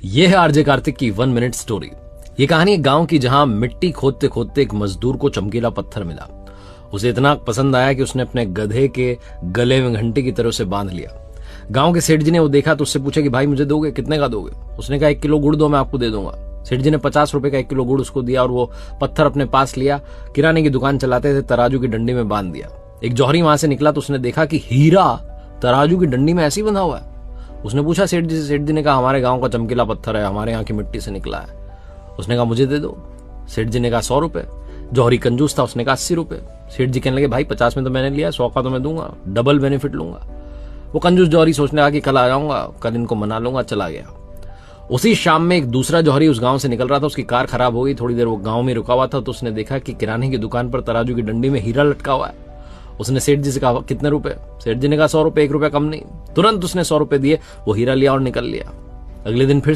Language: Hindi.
ये है आरजे कार्तिक की 1 मिनट स्टोरी। ये कहानी एक गांव की जहां मिट्टी खोदते खोदते एक मजदूर को चमकीला पत्थर मिला। उसे इतना पसंद आया कि उसने अपने गधे के गले में घंटी की तरह से बांध लिया। गांव के सेठ जी ने वो देखा तो उससे पूछा कि भाई मुझे दोगे, कितने का दोगे? उसने कहा 1 किलो गुड़ दो, मैं आपको दे दूंगा। सेठ जी ने 50 रुपए का 1 किलो गुड़ उसको दिया और वो पत्थर अपने पास लिया। किराने की दुकान चलाते थे, तराजू की डंडी में बांध दिया। एक जौहरी वहां से निकला तो उसने देखा कि हीरा तराजू की डंडी में ऐसे ही बंधा हुआ है। उसने पूछा सेठ जी से। सेठ जी ने कहा हमारे गांव का चमकीला पत्थर है, हमारे यहाँ की मिट्टी से निकला है। उसने कहा मुझे दे दो। सेठ जी ने कहा 100 रुपए। जौहरी कंजूस था, उसने कहा 80 रुपए। सेठ जी कहने लगे भाई 50 में तो मैंने लिया, 100 का तो मैं दूंगा, डबल बेनिफिट लूंगा। वो कंजूस जौहरी सोचने लगा कि कल आ जाऊंगा, कल इनको मना लूंगा। चला गया। उसी शाम में एक दूसरा जौहरी उस गांव से निकल रहा था। उसकी कार खराब हो गई। थोड़ी देर वो गांव में रुका हुआ था तो उसने देखा कि किराने की दुकान पर तराजू की डंडी में हीरा लटका हुआ है। उसने सेठ जी से कहा कितने रुपए? सेठ जी ने कहा 100 रुपए, 1 रुपया कम नहीं। तुरंत उसने 100 रुपए दिए, वो हीरा लिया और निकल लिया। अगले दिन फिर